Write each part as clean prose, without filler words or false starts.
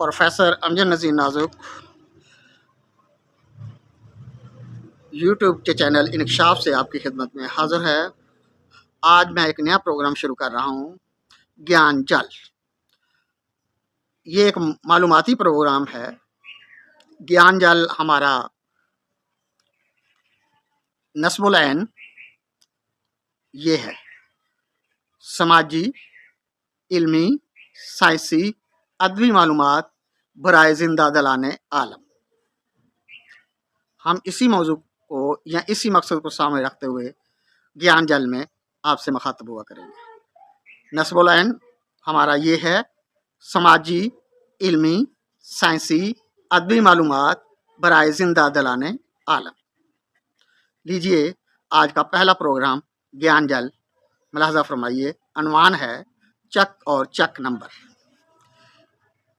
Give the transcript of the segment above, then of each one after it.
Professor Amjad नज़ीर नाजुक YouTube के channel इनकशाफ से आपकी खिदमत में हाज़िर है। आज मैं एक नया प्रोग्राम शुरू कर रहा हूँ, ज्ञान जल। ये एक मालूमाती प्रोग्राम है। ज्ञान जल हमारा नस्बुल ऐन ये है, समाजी, इल्मी, साइंसी, अदबी मालूमात बराए जिंदा दलाने आलम। हम इसी मौजू को या इसी मकसद को सामने रखते हुए ज्ञान जल में आपसे मुखातब हुआ करेंगे। नस्बुल ऐन हमारा ये है, समाजी, इल्मी, साइंसी, अदबी मालूमात बराए जिंदा दलाने आलम। लीजिए आज का पहला प्रोग्राम ज्ञान जल मुलाहजा फरमाइए। अनवान है चक और चक नंबर।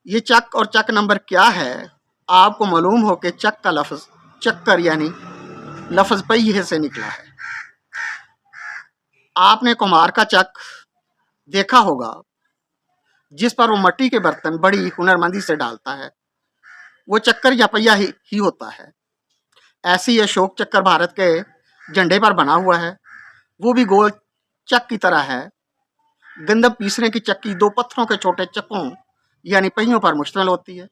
ये चक और चक नंबर क्या है? आपको मालूम हो कि चक का लफ्ज़ चक्कर यानी लफ्ज़ पहिए से निकला है। आपने कुम्हार का चक देखा होगा, जिस पर वो मट्टी के बर्तन बड़ी हुनरमंदी से डालता है। वो चक्कर या पहिया ही होता है। ऐसी अशोक चक्कर भारत के झंडे पर बना हुआ है। वो भी गोल चक की तरह है। गंदम पीसने की चक्की दो पत्थरों के छोटे चक्कों यानी पहियों पर मुश्तमिल होती है।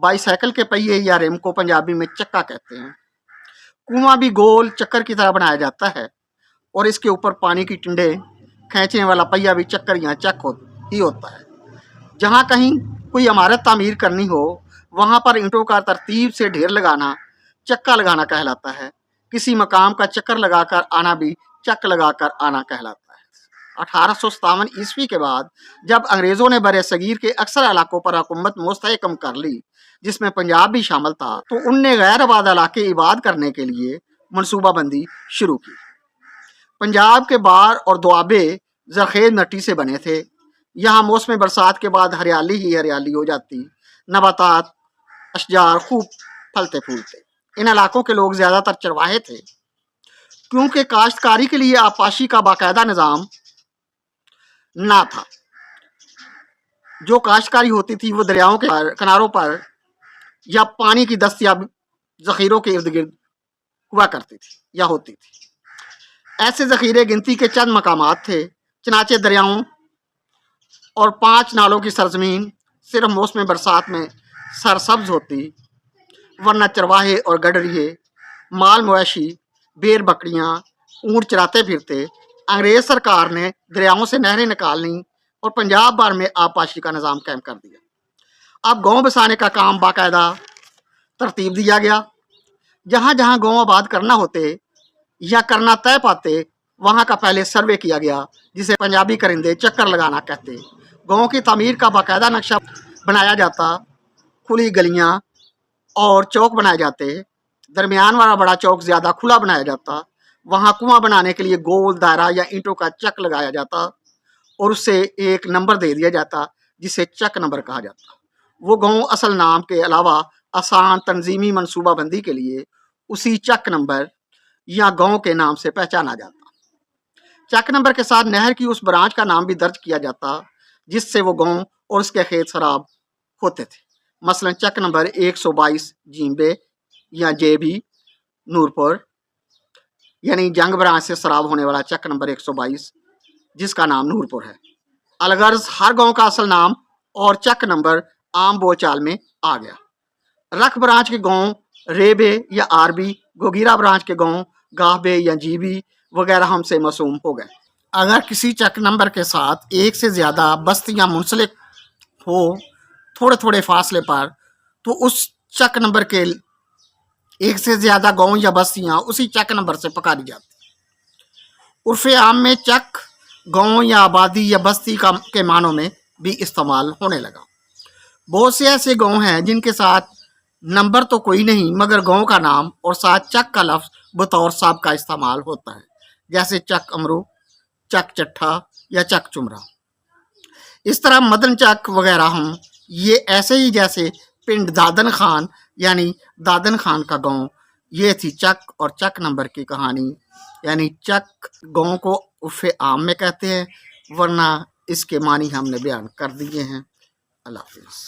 बाईसाइकिल के पहिए या रिम को पंजाबी में चक्का कहते हैं। कुआं भी गोल चक्कर की तरह बनाया जाता है और इसके ऊपर पानी की टिंडे खींचने वाला पहिया भी चक्कर या चक ही होता है। जहाँ कहीं कोई इमारत तामीर करनी हो, वहाँ पर ईंटों का तरतीब से ढेर लगाना चक्का लगाना कहलाता है। किसी मकाम का चक्कर लगाकर आना भी चक लगाकर आना कहलाता है। 1857 ईस्वी के बाद जब अंग्रेज़ों ने बरे सगीर के अक्सर इलाकों पर हुकूमत मुस्तहकम कर ली, जिसमें पंजाब भी शामिल था, तो उनने गैर आबाद इलाके इबाद करने के लिए मनसूबाबंदी शुरू की। पंजाब के बार और दुआबे जरखेज मिट्टी से बने थे। यहाँ मौसम बरसात के बाद हरियाली ही हरियाली हो जाती। नबातात अशजार खूब फलते फूलते। इन इलाकों के लोग ज़्यादातर चरवाहे थे, क्योंकि काश्तकारी के लिए आपाशी का बाकायदा निज़ाम ना था। जो काश्तकारी होती थी वो दरियाओं के किनारों पर या पानी की दस्तियाब ज़ख़ीरों के इर्द गिर्द हुआ करती थी या होती थी। ऐसे ज़ख़ीरे गिनती के चंद मकामात थे। चनाचे दरियाओं और 5 नालों की सरजमीन सिर्फ मौसम बरसात में सरसब्ज होती, वरना चरवाहे और गडरिए माल मवेशी बेर बकरियाँ ऊँट चराते फिरते। अंग्रेज़ सरकार ने दरियाओं से नहरें निकालनी और पंजाब भर में आबपाशी का निज़ाम कायम कर दिया। अब गांव बसाने का काम बाकायदा तरतीब दिया गया। जहाँ जहाँ गांव आबाद करना होते या करना तय पाते, वहाँ का पहले सर्वे किया गया, जिसे पंजाबी करिंदे चक्कर लगाना कहते। गांव की तामीर का बाकायदा नक्शा बनाया जाता। खुली गलियाँ और चौक बनाए जाते। दरमियान वाला बड़ा चौक ज़्यादा खुला बनाया जाता। वहाँ कुआं बनाने के लिए गोल दायरा या ईंटों का चक लगाया जाता और उससे एक नंबर दे दिया जाता, जिसे चक नंबर कहा जाता। वो गांव असल नाम के अलावा आसान तंजीमी मनसूबाबंदी के लिए उसी चक नंबर या गांव के नाम से पहचाना जाता। चक नंबर के साथ नहर की उस ब्रांच का नाम भी दर्ज किया जाता, जिससे वो गांव और उसके खेत सराब होते थे। मसलन चक नंबर 122 जींबे या जेबी नूरपुर, यानी जंग ब्रांच से सराब होने वाला चक नंबर 122, जिसका नाम नूरपुर है। अलगर्ज हर गांव का असल नाम और चक नंबर आम बोलचाल में आ गया। रख ब्रांच के गांव रेबे या आरबी, गोगीरा ब्रांच के गांव गाहबे या जीबी वगैरह हमसे मासूम हो गए। अगर किसी चक नंबर के साथ एक से ज़्यादा बस्तियां मुंसलिक हो थोड़े थोड़े फासले पर, तो उस चक नंबर के एक से ज़्यादा गांव या बस्तियां उसी चक नंबर से पुकारी जाती। उर्फ़ आम में चक गांव या आबादी या बस्ती के मानों में भी इस्तेमाल होने लगा। बहुत से ऐसे गांव हैं जिनके साथ नंबर तो कोई नहीं, मगर गांव का नाम और साथ चक का लफ्ज़ बतौर साब का इस्तेमाल होता है, जैसे चक अमरू, चक चट्ठा या चक चुमरा। इस तरह मदन चक वगैरह हम ये ऐसे ही जैसे पिंड दादन खान यानी दादन खान का गांव। ये थी चक और चक नंबर की कहानी। यानी चक गांव को उर्फ़ आम में कहते हैं, वरना इसके मानी हमने बयान कर दिए हैं। अल्लाह हाफ़िज़।